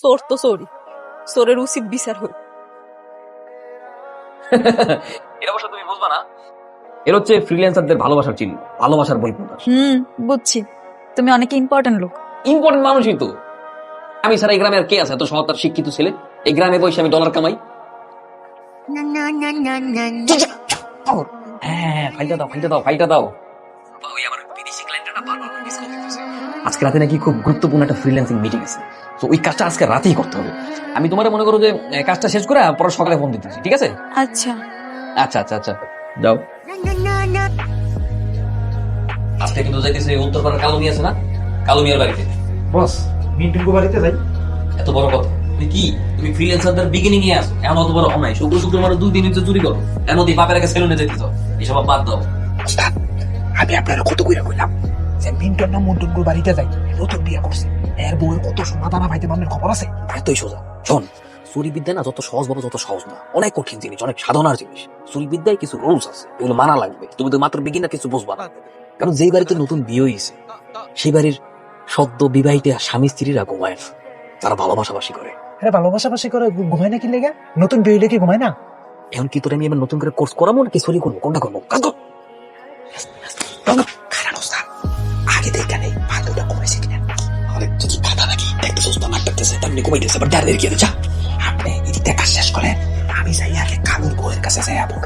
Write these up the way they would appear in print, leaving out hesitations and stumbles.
চোর তো চোরই, চোরের উচিত বিচার হই। এটা অবশ্য তুমি বুঝবা না, এর হচ্ছে ফ্রিল্যান্সারদের ভালোবাসার চিহ্ন, ভালোবাসার বহিঃপ্রকাশ। বুঝছি, তুমি অনেক ইম্পর্টেন্ট লোক। ইম্পর্টেন্ট মানুষই তো আমি ছাড়া এই গ্রামে আর কে আছে এত সহতার শিক্ষিত ছেলে? এই গ্রামে বসে আমি ডলার কামাই। হ্যাঁ, ফাইলটা দাও, ফাইলটা দাও, ফাইলটা দাও। আজকে রাতে নাকি খুব গুরুত্বপূর্ণ একটা ফ্রিল্যান্সিং মিটিং আছে, তো ওই কাজটা আজকে রাতেই করতে হবে। আমি তোমার মনে করো যে কাজটা শেষ করে পরে সকালে ফোন দিতেছি, ঠিক আছে? আচ্ছা আচ্ছা আচ্ছা আচ্ছা, যাও। আজকে কিন্তু যাইতেছে উত্তরপাড়ার কালো মিয়া আছে না, কালো মিয়ার বাড়িতে। বস মিন্টুর বাড়িতে যাই। এত বড় কথা তুমি কি, তুমি ফ্রিল্যান্সারদের বিগিনিং এ আসো, এমন অত বড় অন্যায়। শুক্র শুক্র মানে 2 দিন চুরি করো, এর মধ্যে বাপের আগে সেলুনে যেতে চাও, এসব বাদ দাও। ওস্তাদ আমি আপনার কত কইরা কইলাম যে মিন্টুর না মন্টুর বাড়িতে যাই, নতুন বিয়ে করছে, এর বউয়ের কত সোনা দানা পাইতে মামনের খবর আছে? এতই সোজা। শোন, চুরি বিদ্যা না যত সহজ ভাবে তত সহজ না, অনেক কঠিন জিনিস, অনেক সাধনার জিনিস। চুরি বিদ্যায় কিছু রুলস আছে, এগুলো মানা লাগবে। তুমি তো মাত্র বিগিনার, কিছু বুঝবা না। কারণ যেই বাড়িতে নতুন বিয়ে হয়েছে সেই বাড়ির সদ্য বিবাহিত স্বামী স্ত্রীরা ঘুমায় না, তারা ভালোবাসাবাসি করে। আরে ভালোবাসাবাসি করে ঘুমায় না কি লেগে? নতুন বিয়ে হইলে কি ঘুমায় না? এখন কি তোরে আমি এবার নতুন করে কোর্স করাবো নাকি চুরি করবো, কোনটা করবো? কাজ কর। খারাপ ওস্তাদ, আগে দেখা নেই ভালোটা কমাইছে কিনা। আরে তুই কি খাতা নাকি? একটা সুস্থ মারতেছে তেমনি কমাইতেছে, বাট ডার কি যা আপনি এদিকটা কাজ শেষ করে আমি যাই আগে কালুর বউয়ের কাছে যাই। আপন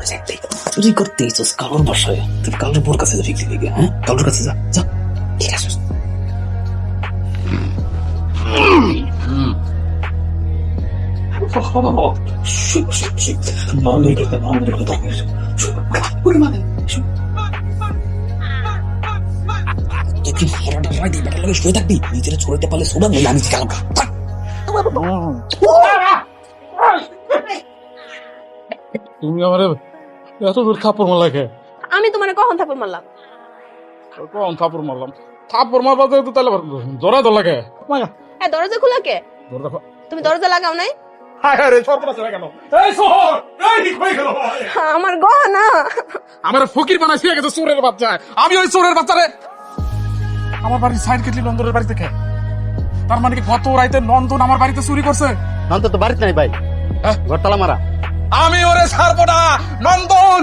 চুরি করতে ইচ্ছস কালুর বাসায়, তুই কালুর বউর কাছে ঠিক দিবি? হ্যাঁ, কালুর কাছে যা যা। ঠিক আছে নিজের ছড়াইতে পারলে সোডা নইলে আমি কালাম। তুমি আমার এত দূর থাপ্পড় মারলা কে? আমি তোমার কখন থাপড় মারলাম? কখন থাপ্পড় মারলাম? থাপ্পড় মারবা তো তাহলে জোরা দোলা কে? হ্যাঁ, দরজা খোলা কে? দরজা তুমি দরজা লাগাও নাই? হায় হায় রে, সর্বনাশ হয়ে গেল। এই শহর, এই ঠিক হয়ে গেল। আমার গহনা। আমার ফকির বানাই শুয়ে গেছে চোরের বাচ্চা। আমি ওই চোরের বাচ্চারে আমার বাড়ির সাইড কেটলি নন্দনের বাড়ি থেকে। তার মানে কি গত রাইতে নন্দন আমার বাড়িতে চুরি করছে? নন্দন তো বাড়িতে নাই ভাই, ঘর তালা মারা। আমি ওরে ছাড়বো না নন্দন।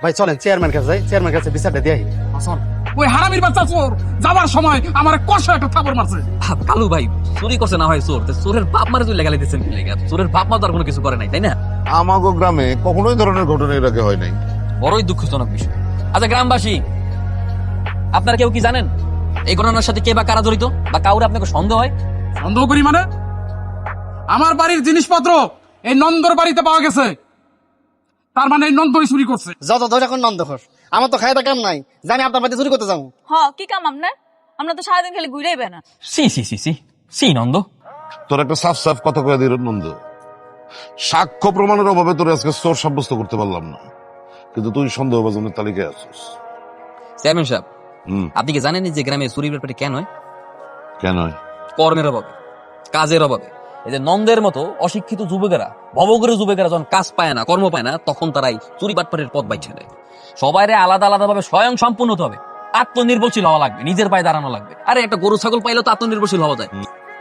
ভাই চলেন চেয়ারম্যান কাছে যাই, চেয়ারম্যান কাছে বিচারটা দিয়ে আসল ওই হারামির বাচ্চা চোর যাবার সময় আমার কষা একটা থাপড় মারছে। কালু ভাই চুরি করছে না হয় চোর, চোরের বাপ মারে তুই লেগালে দিচ্ছেন কি লেগে? চোরের বাপ মা তো আর কোনো কিছু করে নাই, তাই না? আমাগো গ্রামে কখনোই ধরনের ঘটনা এর আগে হয় নাই। বড়ই দুঃখজনক বিষয়। আচ্ছা গ্রামবাসী, আপনারা কেউ কি জানেন এই ঘটনার সাথে কে বা কারা জড়িত, বা কাউরে আপনাকে সন্দেহ হয়? সন্দেহ করি মানে? আমার বাড়ির জিনিসপত্র এই নন্দর বাড়িতে পাওয়া গেছে, তার মানে এই নন্দই চুরি করছে। যত ধরে এখন নন্দ খোর, আমার তো খাইতে কাম নাই, জানি আপনার বাড়িতে চুরি করতে যাবো। কি কাম আপনার? আমরা তো সারাদিন খালি ঘুরেই বেনা। সি সি সি সি সি নন্দ, তোর একটা সাফ সাফ কথা কয়ে দিল নন্দ, সাক্ষ্য প্রমাণের অভাবে তোর আজকে চোর সাব্যস্ত করতে পারলাম না, কিন্তু তুই সন্দেহভাজনের তালিকায় আছিস। চেয়ারম্যান সাহেব, আপনি কি জানেন যে গ্রামে চুরির ব্যাপারটা কেন হয়? কেন? কর্মের অভাবে, কাজের অভাবে। এই যে নন্দের মতো অশিক্ষিত যুবকেরা, ভবঘুরে যুবকেরা যখন কাজ পায় না, কর্ম পায় না, তখন তারাই চুরি বাটপাটের পথ বাইছে নেয়। সবাইরে আলাদা আলাদা ভাবে স্বয়ং সম্পূর্ণ হতে হবে, আত্মনির্ভরশীল হওয়া লাগবে, নিজের পায়ে দাঁড়ানো লাগবে। আরে একটা গরু ছাগল পাইলে তো আত্মনির্ভরশীল হওয়া যায়।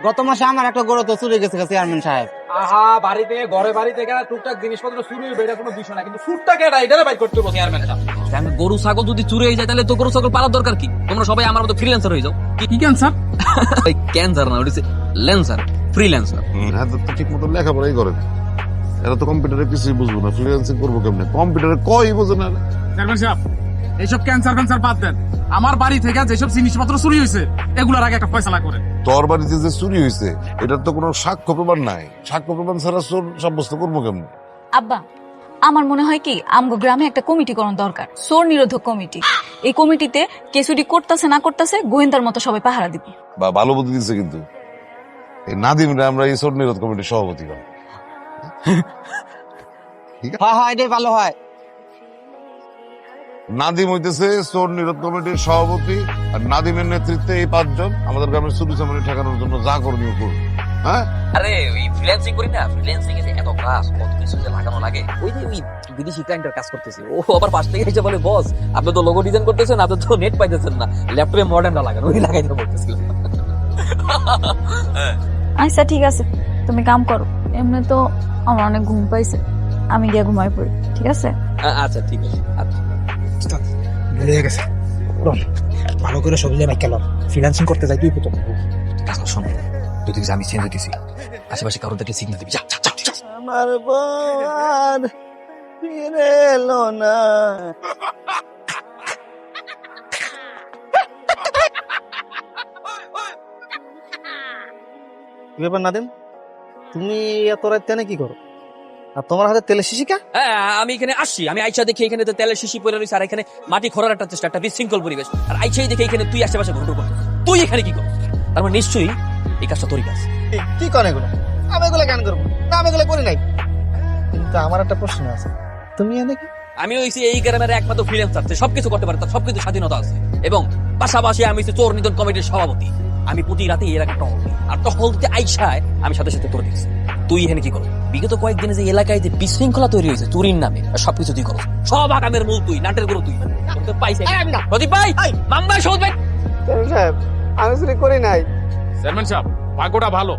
গত মাসে আমার একটা গরু তো চুরি গেছে চেয়ারম্যান সাহেব। আহা, বাড়িতে ঘরে বাড়িতে টুকটাক জিনিসপত্র চুরি হইবে, এটা কোনো বিষয় না, কিন্তু সুরটাকে এটারে বাইর করতে হবে চেয়ারম্যান সাহেব। আমি গরু ছাগল যদি চুরি হয়ে যায় তাহলে তো গরু ছাগল পালার দরকার কি? তোমরা সবাই আমার মতো ফ্রিল্যান্সার হয়ে যাও। কি ক্যান্সার? ক্যান্সার না, ওটা ল্যান্সার, ফ্রিল্যান্সার। হ্যাঁ, তো ঠিক মতো লেখাপড়াই করে না, এরা তো কম্পিউটারে কিছুই বুঝবো না, ফ্রিল্যান্সিং করবো কেমনে? কম্পিউটারে কই বোঝে না। চেয়ারম্যান সাহেব, এইসব ক্যান্সার বাদ দেন, আমার বাড়ি থেকে যেসব জিনিসপত্র চুরি হয়েছে এগুলোর আগে একটা ফয়সালা করেন। তোর বাড়িতে যে চুরি হয়েছে এটার তো কোনো সাক্ষ্য প্রমাণ নাই, সাক্ষ্য প্রমাণ ছাড়া চোর সাব্যস্ত করবো কেমনে? আব্বা, আমার মনে হয় কি আমগো গ্রামে একটা কমিটি করার দরকার, চোর নিরোধক কমিটি। এই কমিটিতে কে চুরি করতেছে না করতেছে গোয়েন্দার মতো সবাই পাহারা দিবে। বা ভালো বুদ্ধি দিচ্ছে, কিন্তু এই নাদিমরা আমরা এই চোর নিরোধ কমিটির সভাপতি হন। হ্যাঁ এটাই ভালো হয়। নাদিম হইতেছে চোর নিরোধ কমিটির সভাপতি, আর নাদিমের নেতৃত্বে এই 5 জন আমাদের গ্রামের চুরি চামারি ঠেকানোর জন্য যা করণীয় করবে। হ্যাঁ, আরে ওই ফ্রিল্যান্সিং করি না, ফ্রিল্যান্সিং এ এত কাজ, কত কিছু যে লাগানো লাগে। ওই যে ওই বিদেশি ক্লায়েন্টের কাজ করতেছি, ও আবার পাশ থেকে এসে বলে, বস আপনি তো লোগো ডিজাইন করতেছেন, আপনি তো নেট পাইতেছেন না, ল্যাপটপে মডার্নটা লাগান, ওই লাগাইতে বলতেছিলাম। আচ্ছা ঠিক আছে, তুমি কাম করো। এমনি তো আমার অনেক ঘুম পাইছে, আমি গিয়ে ঘুমাই পড়ি, ঠিক আছে? আচ্ছা ঠিক আছে, আচ্ছা। উস্তাদ ভুলে গেছে রন, ভালো করে সবজি কেন ফ্রিল্যান্সিং করতে যাই তুই তো কাজ কর, শোন, তুই দেখছিস আমি চেঞ্জ হইতেছি, আশেপাশে কারোর দেখে সিগন্যাল দিবি, যা যা যা, যা। আমার বোন ফিরে এলো না। কি ব্যাপার নাদিম, তুমি এত রাত কেন কি করো? আর তোমার হাতে তেলের শিশিকা? হ্যাঁ, আমি এখানে আসছি, আমি আইসা দেখি এখানে তো তেলের শিশি পড়ে রয়েছে, আর এখানে মাটি খোঁড়ার একটা চেষ্টা, একটা বিশৃঙ্খল পরিবেশ, আর আইসাই দেখি এখানে তুই আশেপাশে ঘুরঘুর করছিস। তুই এখানে কি করছিস? তার মানে নিশ্চয়ই এই কাজটা তোরই কাজ। কি করে এগুলো? আমি এগুলো কেন করবো না? আমি এগুলো করি নাই। কিন্তু আমার একটা প্রশ্ন আছে, তুমি এনে কি? আমি হইছি এই গ্রামের একমাত্র ফ্রিল্যান্সার, সবকিছু করতে পারে, তার সবকিছু স্বাধীনতা আছে, এবং পাশাপাশি আমি হচ্ছি চোর নিধন কমিটির সভাপতি। আমি প্রতি রাতে এর একটা টহল দিই, আর টহল দিতে আইসায় আমি সাথে সাথে তোর দেখছি। তুই এখানে কি করো? বিগত কয়েকদিনে যে এলাকায় যে বিশৃঙ্খলা তৈরি হয়েছে চুরির নামে, আর সবকিছু তুই করো, সব আগামের মূল তুই, নাটের গুরু তুই। তোকে পাইছে প্রদীপ ভাই, মামবাই সৌদ ভাই। সাহেব, আমি চুরি করি নাই। চেয়ারম্যান সাহেব, ভাগ্যটা ভালো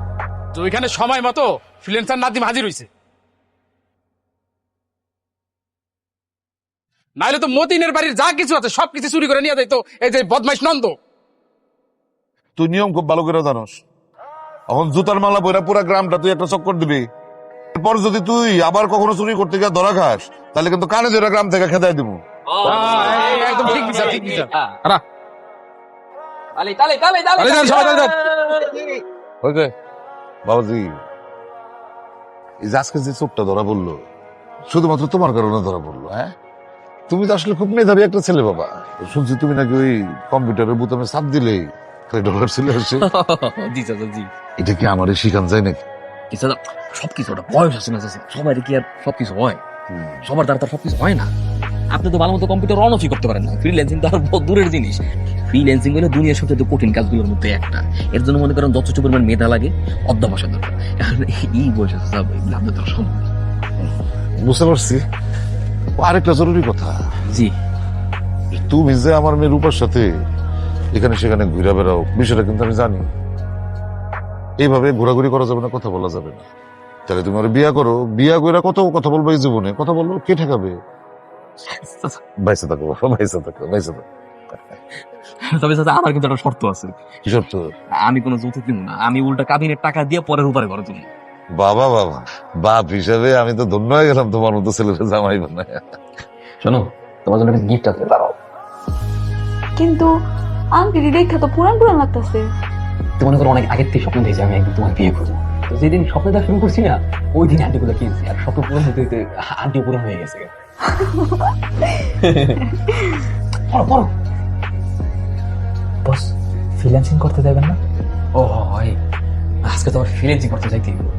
যে ওইখানে সময় মতো ফ্রিল্যান্সার নাদিম হাজির হয়েছে, নাইলে তো মতিনের বাড়ির যা কিছু আছে সবকিছু চুরি করে নিয়ে যাইতো এই যে বদমাইশ নন্দ। তুই নিয়ম খুব ভালো করে জানোস। এখন জুতার মালা পরে পুরা গ্রামটা তুই একটা চক্কর দিবি, এরপর যদি তুই আবার কখনো চুরি করতে গিয়ে ধরা খাস, তাহলে কিন্তু কানে ধরে গ্রাম থেকে খেদাই দিব। একদম ঠিক বিচার, ঠিক বিচার। তালে তালে তালে তালে আরে যান, সবাই যান। হয়েছে বাবাজি, এই যে আজকে যে চোরটা ধরা পড়লো শুধুমাত্র তোমার কারণে ধরা পড়লো। হ্যাঁ, তুমি তো আসলে খুব মেধাবী একটা ছেলে বাবা। শুনছি তুমি নাকি ওই কম্পিউটারের বোতামে চাপ দিলেই ডলার চলে আসে। জি চাচা, জি। এটা কি আমারই শিখান যায় নাকি? চাচা, সবকিছু ওটা বয়স আছে না চাচা, সবাই কি আর সবকিছু হয়? সবার দ্বারা তার সবকিছু হয় না। আপনি তো ভালো মতো কম্পিউটার অন অফই করতে পারেন না, ফ্রিল্যান্সিং তো আর বহুত দূরের জিনিস। ফ্রিল্যান্সিং হলো দুনিয়ার সবচেয়ে কঠিন কাজগুলোর মধ্যে একটা। এর জন্য মনে করেন যথেষ্ট পরিমাণ মেধা লাগে, অধ্যবসায় দরকার। কারণ এই বয়সে চাচা এগুলো আপনার দ্বারা সম্ভব না। বুঝতে পারছি। আরেকটা জরুরি কথা, জি। তুমি যে আমার মেয়ে রূপার সাথে এখানে সেখানে ঘুরে বেড়াও, বিষয়টা কিন্তু আমি জানি। এইভাবে ঘোরাঘুরি করা যাবে না, কথা বলা যাবে না। তাহলে তুমি ওর বিয়া করো, বিয়া করে কত কথা বলবো এই জীবনে, কথা বলবো, কে ঠেকাবে? বাইসে থাকো বাবা, বাইসে থাকো, বাইসে থাকো। তবে চাচা আমার কিন্তু একটা শর্ত আছে। কি শর্ত? আমি কোনো যৌতুক দিব না, আমি উল্টা কাবিনের টাকা দিয়ে পরের উপরে করার জন্য। বাবা বাবা, বাপ হিসাবে আমি তো ধন্য হয়ে গেলাম তোমার মতো ছেলেটা জামাই বানায়। শোনো, তোমার জন্য একটা গিফট আছে, দাঁড়াও। কিন্তু আন্টি দেখা তো পুরান পুরান লাগতেছে। তো মনে করো অনেক আগের থেকে স্বপ্ন দেখছি আমি একদিন তোমার বিয়ে করবো। তো যেদিন স্বপ্ন দেখা শুরু করছি না, ওই দিন আন্টিগুলো কিনছি, আর স্বপ্ন পূরণ হতে হতে আন্টিও পূরণ হয়ে গেছে। পড়ো পড়ো। বস, ফ্রিল্যান্সিং করতে যাবেন না? ও হয়, আজকে তো আবার ফ্রিল্যান্সিং করতে যাইতে হবে।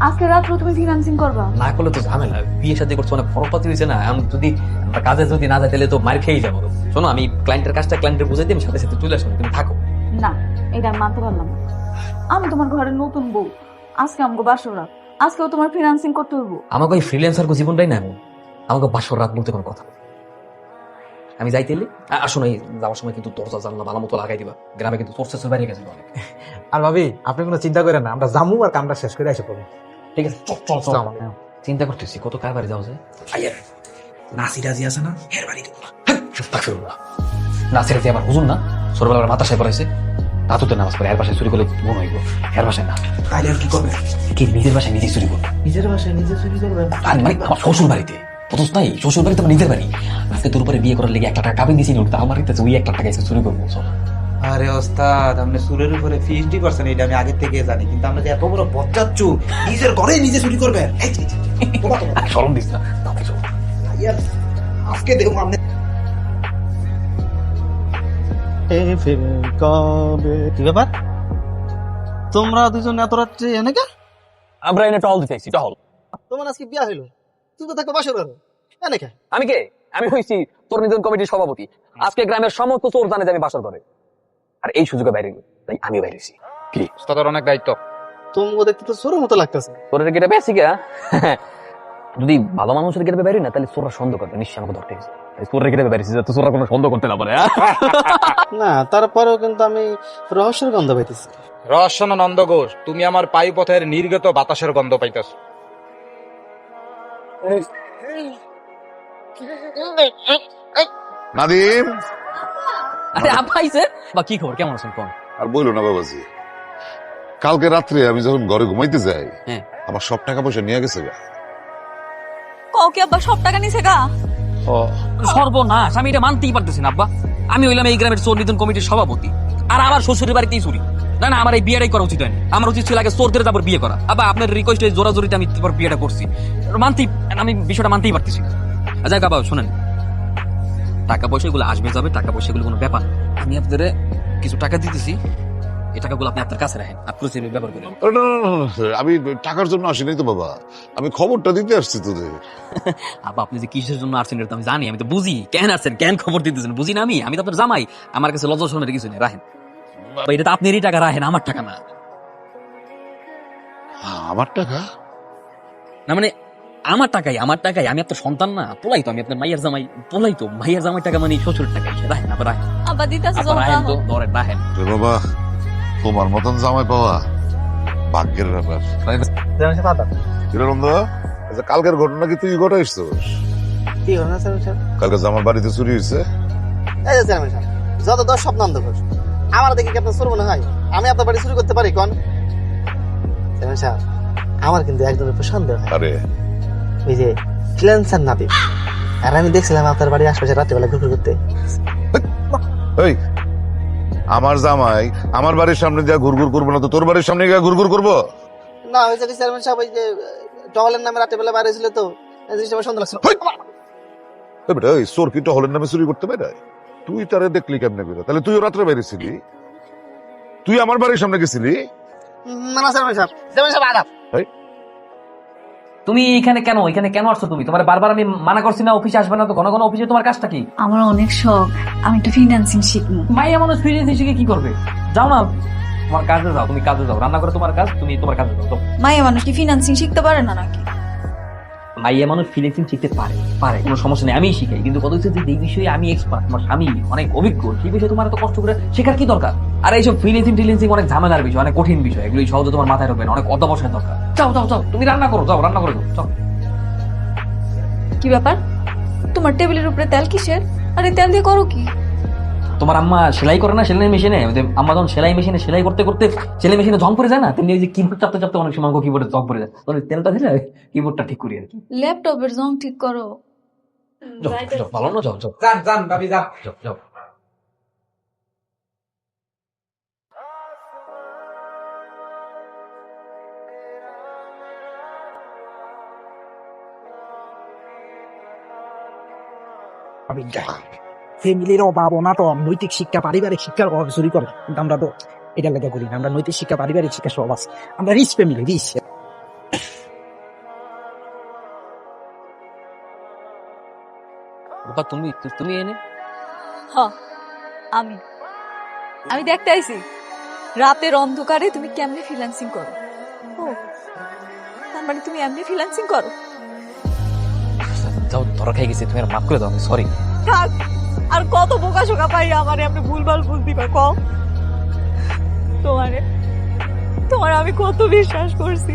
আজকে রাত্রে তুমি ফ্রিল্যান্সিং করবা? না করলে তো ঝামেলা, বিয়ে শাদী করছে অনেক খরচপাতি হয়েছে না, এখন যদি আমরা কাজে যদি না যাই তাহলে তো মার খেয়েই যাবো। শোনো, আমি ক্লায়েন্টের কাজটা ক্লায়েন্টের বুঝাই দিই, আমি সাথে সাথে চলে আসবো, তুমি থাকো। না, এটা আমি মানতে পারলাম না। আমি তোমার ঘরের নতুন বউ, আজকে আমাকে বাসরা, আজকেও তোমার ফ্রিল্যান্সিং করতে হইব। আমাকে ওই ফ্রিল্যান্সার জীবনটাই না এমন, আমাকে বাসর রাত বলতে কোনো কথা। আমি যাইতে এলে আসুন, এই যাওয়ার সময় কিন্তু দরজা জানলা ভালো মতো লাগাই দিবা, গ্রামে কিন্তু সোর্সেস বাইরে গেছে অনেক। আর ভাবি, আপনি কোনো চিন্তা করেন না, আমরা জামু আর কামটা শেষ করে এসে পড়বো। ঠিক আছে, চল চল চল। চিন্তা করতেছি কত কার বাড়ি যাওয়া যায়। নাসি রাজি আছে না, হের বাড়ি দেবো। নাসির আমার হুজুর না, ছোটবেলা আমার মাথা সাহেব পড়াইছে, রাতুতে নামাজ পড়ে এর বাসায় চুরি করলে মন হইব, এর বাসায় না। তাইলে আর কি করবে? কি নিজের বাসায় নিজেই চুরি করবো? নিজের বাসায় নিজে চুরি করবেন? আর মানে আমার শ্বশুর বাড়িতে বুঝছ নাই, শ্বশুর বাড়িতে আমার নিজের বাড়ি। আজকে তোর উপরে বিয়ে করার লেগে 1 লাখ টাকা কাবিন দিয়েছি, আমার বাড়িতে ওই 1 লাখ টাকা এসে চুরি করবো। চল। আরে ওস্তাদ, আপনি সুরের উপরে পিএইচডি করছেন, এটা আমি আগে থেকে জানি, কিন্তু আমরা যে এত বড় বজ্জাচ্চু, নিজের ঘরে নিজে চুরি করবেন, শরম দিস না, তাতে চল। আজকে দেখুন আপনি কি ব্যাপার, তোমরা দুজন এত রাত্রে এনে কে? আমরা এনে টহল দিতে চাইছি, টহল। তোমার আজকে বিয়া হইলো, তুমি তো থাকো বাসর ঘরে, এনে কে? আমি কে? আমি হইছি তোর নিধন কমিটির সভাপতি। আজকে গ্রামের সমস্ত চোর জানে যে আমি বাসর করে, আর এই সুযোগে বাইরে গেল, তাই আমি বাইরেছি। কি ওস্তাদের অনেক দায়িত্ব। তোমাকে দেখতে তো চোরের মতো লাগতেছে। তোর গেটে বেশি গা, যদি ভালো মানুষের গেটে বাইরে না, তাহলে চোররা সন্দেহ করবে, নিশ্চয় আমাকে ধরতে গেছে। তোর রেখে দেবে পারিস তো তোরা কোনো সন্দেহ করতে না পারে না তারপরেও কিন্তু আমি রহস্যের গন্ধ পাইতেছি। রহস্য না নন্দ ঘোষ, তুমি আমার পায়ু পথের নির্গত বাতাসের গন্ধ পাইতেছ। নাদিম, আরে আব্বা আইছে বা কি খবর, কেমন আছেন কোন? আর বইলো না বাবাজি, কালকে রাত্রে আমি যখন ঘরে ঘুমাইতে যাই, হ্যাঁ। আমার সব টাকা পয়সা নিয়ে গেছে গা। কাউকে আব্বা সব টাকা নিছে গা? সর্বনাশ, আমি এটা মানতেই পারতেছি না আব্বা। আমি হইলাম এই গ্রামের চোর নিধন কমিটির সভাপতি, আর আমার শ্বশুরের বাড়িতেই চুরি। না না, আমার এই বিয়েটাই করা উচিত হয়নি। আমার উচিত ছিল আগে চোরদের তারপর বিয়ে করা। আব্বা আপনার রিকোয়েস্টে জোরাজোরিতে আমি তারপর বিয়েটা করছি। আমি বিষয়টা মানতেই পারতেছি না। আচ্ছা বাবা শোনেন, টাকা পয়সা এগুলো আসবে যাবে, টাকা পয়সা এগুলো কোনো ব্যাপার না। আমি আপনাদের কিছু টাকা দিতেছি, এই টাকাগুলো আপনি আপনার কাছে রাখেন, আপনি ব্যবহার করেন। আরে না, না, না, না, আমি টাকার জন্য আসি নাই তো বাবা, আমি খবরটা দিতে আসছি তোদের। আব্বা আপনি যে কিসের জন্য আসছেন এটা তো আমি জানি, আমি তো বুঝি কেন আসছেন, কেন খবর দিতেছেন বুঝি না। আমি তো আপনার জামাই, আমার কাছে লজ্জা শোনের কিছু নেই, রাখেন। এটা তো আপনারই টাকা, রাখেন, আমার টাকা না। আমার টাকা? না মানে আমার টাকাই, আমি আপনার সন্তান না, পোলাই তো, আমি আপনার মাইয়ার জামাই, পোলাই তো, মাইয়ার জামাই টাকা মানে শ্বশুরের টাকা। রাখেন আবার, রাখেন আব্বা দিতাছে আবার, যখন রাখেন তো, রাখো। ধরেন, রাখেন। রে বাবা, তোমার মতন জামাই পাওয়া ভাগ্যের ব্যাপার। কিরে নন্দ, আচ্ছা কালকের ঘটনা কি তুই ঘটাইছিস? কি ঘটনা চেয়ারম্যান সাহেব? কালকে যে আমার বাড়িতে চুরি হয়েছে। এই যে চেয়ারম্যান সাহেব, যত দোষ সব নন্দ ঘোষ। আমার দেখে কি আপনার চোর মনে হয়? আমি আপনার বাড়ি চুরি করতে পারি কোন? চেয়ারম্যান সাহেব, আমার কিন্তু একজনের উপর সন্দেহ হয়। আরে ওই যে ফ্রিল্যান্সার নাবি, আর আমি দেখছিলাম আপনার বাড়ির আশপাশে রাত্রেবেলা ঘুরঘুর করতে। এই, আমার জামাই আমার বাড়ির সামনে যা ঘুরঘুর করবো না তো তোর বাড়ির সামনে গিয়ে ঘুরঘুর করবো? না হয়েছে কি চেয়ারম্যান সাহেব, ওই যে টহলের নামে রাত্রেবেলা বাইরে ছিল তো, এই জিনিসটা আমার সন্দেহ লাগছিল। এই বেটা, এই চোর কি টহলের নামে চুরি করতে পারে? তুই তারে দেখলি কেমনে করে? তাহলে তুইও রাত্রে বাইরে ছিলি, তুই আমার বাড়ির সামনে গেছিলি? না না চেয়ারম্যান সাহেব আদাব। তুমি এখানে কেন আসছো? তুমি তোমার বারবার আমি মানা করছি না অফিসে আসবে না, তো ঘন ঘন অফিসে তোমার কাজটা কি? আমার অনেক শখ, আমি একটা ফিন্যান্সিং শিখবো। মাইয়া মানুষ ফ্রিল্যান্সিং শিখে কি করবে? যাও না, তোমার কাজে যাও, তুমি কাজে যাও, রান্না করে তোমার কাজ, তুমি তোমার কাজে যাও। মাইয়া মানুষ কি ফিন্যান্সিং শিখতে পারে না নাকি? মাইয়া মানুষ ফ্রিল্যান্সিং শিখতে পারে, কোনো সমস্যা নেই, আমিই শিখাই। কিন্তু কথা হচ্ছে যে এই বিষয়ে আমি এক্সপার্ট, আমার স্বামী অনেক অভিজ্ঞ, সেই বিষয়ে তোমার এত কষ্ট করে শেখার কি দরকার? আর এইসব ফ্রিল্যান্সিং অনেক ঝামেলার বিষয়, অনেক কঠিন বিষয়, এগুলো সহজে তোমার মাথায় ঢুকবে না, অনেক অধ্যবসায়ের দরকার। যাও তুমি রান্না করো, যাও রান্না করে দাও। কি ব্যাপার, তোমার টেবিলের উপরে তেল কিসের? আরে তেল দিয়ে করো কি? তোমার আম্মা সেলাই করে না, সেলাই মেশিনে, আম্মা যখন সেলাই মেশিনে সেলাই করতে করতে সেলাই মেশিনে জং পড়ে যায় না, তেমনি ওই যে কিবোর্ড চাপতে চাপতে অনেক সময় কিবোর্ডে জং পড়ে যায়, তখন তেলটা দিলে কিবোর্ডটা ঠিক করি আর কি। ল্যাপটপের জং ঠিক করো। যাও, ভালো না, যাও যান ভাবি যান। যাও। ফ্যামিলির অভাব অনাটন, নৈতিক শিক্ষা, পারিবারিক শিক্ষার অভাব চুরি করে, কিন্তু আমরা তো এটা লেখা করি না। আমরা নৈতিক শিক্ষা, পারিবারিক শিক্ষা সব আছে। আমরা রিচ ফ্যামিলি, রিচ। বাবা তুমি এনে হ্যাঁ, আমি দেখতে আইছি রাতের অন্ধকারে তুমি কেমনে ফ্রিল্যান্সিং করো। ও, তার মানে তুমি এমনি ফ্রিল্যান্সিং করো? যাও, ধরা খাই গেছি, তুমি আর মাফ করে দাও, আমি সরি। থাক, আর কত বোকা শোকা পাই আমারে আপনি ভুলভাল বুঝতে পার। কও তোমার আমি কত বিশ্বাস করছি,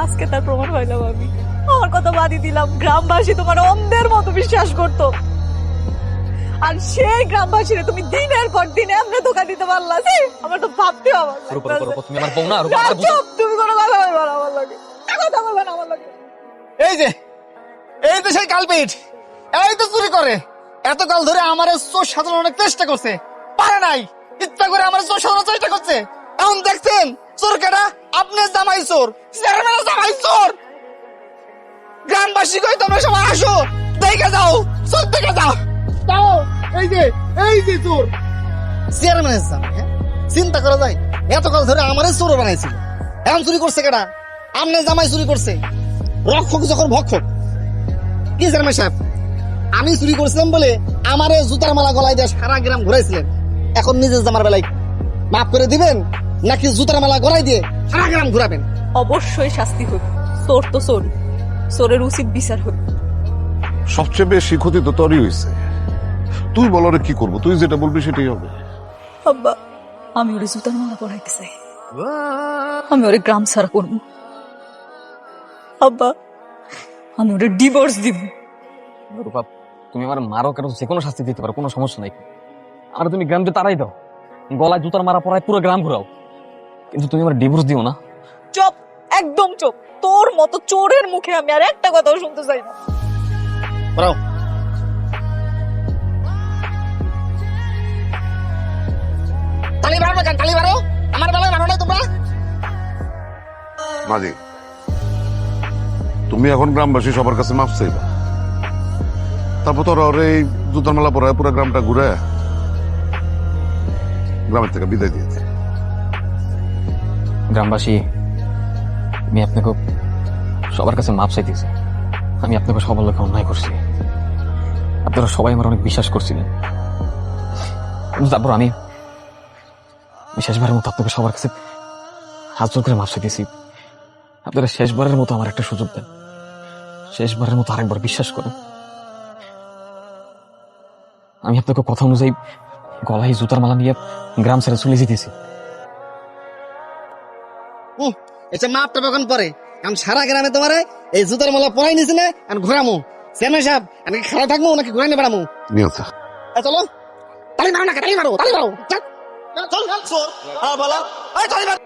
আজকে তার প্রমাণ হইলাম। আমি আমার কথা বাদই দিলাম, গ্রামবাসী তোমার অন্ধের মতো বিশ্বাস করতো, আর সেই গ্রামবাসীরা তুমি দিনের পর দিন এমনি ধোকা দিতে পারলা যে আমার তো ভাবতে আমার তুমি আমার বউ না, তুমি কোনো কথা বলবে না আমার লাগে, কথা বলবে না আমার লাগে। এই তো সেই কালপিট, এই তো চুরি করে এতকাল ধরে আমার চোর সাজানোর অনেক চেষ্টা করছে, পারে নাই, ইচ্ছা করে আমার চোর সাজানোর চেষ্টা করছে। এখন দেখছেন চোর কেডা? আপনার জামাই চোর, চেয়ারম্যানের জামাই চোর। গ্রামবাসী কই তোমরা সবাই আসো, দেখে যাও, চোর দেখে যাও। এই যে চোর, চেয়ারম্যানের জামাই। হ্যাঁ, চিন্তা করা যায়, এতকাল ধরে আমারে চোর বানাইছিল, এখন চুরি করছে কেডা? আপনার জামাই চুরি করছে। রক্ষক যখন ভক্ষক। কি চেয়ারম্যান সাহেব, আমি চুরি করছিলাম বলে আমারে জুতার মালা গলায় দিয়ে সারা গ্রাম ঘুরাইছিলেন, এখন নিজের জামার বেলায় মাফ করে দিবেন নাকি জুতার মালা গলায় দিয়ে সারা গ্রাম ঘুরাবেন? অবশ্যই শাস্তি হোক, চোর তো চোর, চোরের উচিত বিচার হোক। সবচেয়ে বেশি ক্ষতি তো তোরই হয়েছে। তুই বল রে কি করবো, তুই যেটা বলবি সেটাই হবে। আব্বা আমি ওরে জুতার মালা পরাইতে চাই, আমি ওরে গ্রাম ছাড়া করবো। আব্বা আমি ওরে ডিভোর্স দিব। রূপা তুমি আমার মারো কেন, যে কোনো শাস্তি দিতে পারো, কোনো সমস্যা নাই। আর তুমি গ্রামকে তারাই দাও, গলায় জুতার মারা পড়ায় পুরো গ্রাম ঘুরাও, কিন্তু তুমি আমার ডিভোর্স দিও না। চুপ, একদম চুপ। তোর মতো চোরের মুখে আমি আর একটা কথাও শুনতে চাই না। বড়াও তালি মারো না কেন, তালি মারো, আমার বেলায় মারো নাই তোমরা। মাঝি, তুমি এখন গ্রামবাসী সবার কাছে মাপ চাইবা, তারপর তোরা ওরে এই জুতার মালা পরায় পুরো গ্রামটা ঘুরে গ্রামের থেকে বিদায় দিয়েছে। গ্রামবাসী, আমি আপনাকে সবার কাছে মাপ চাইতেছি। আমি আপনাকে সবার লোকে অন্যায় করছি, আপনারা সবাই আমার অনেক বিশ্বাস করছিলেন, কিন্তু তারপর আমি শেষবারের মতো আপনাকে সবার কাছে হাত জোর করে মাপ চাইতেছি। আপনারা শেষবারের মতো আমার একটা সুযোগ দেন, শেষবারের মতো আরেকবার বিশ্বাস করেন। আমি আপনাকে কথা অনুযায়ী গলায় জুতার মালা নিয়ে গ্রাম ছেড়ে চলে যেতেছি। এটা মাপটা কখন পরে, কারণ সারা গ্রামে তোমার এই জুতার মালা পরাই নিছে না, আর ঘোরামো চেয়ারম্যান সাহেব, আমি খেলা থাকবো নাকি ঘুরাই নিয়ে বেড়ামো? নিয়েছে চলো তালি মারো না, তালি মারো, তালি মারো, চল চল চল, চল বলো, তালি মারো।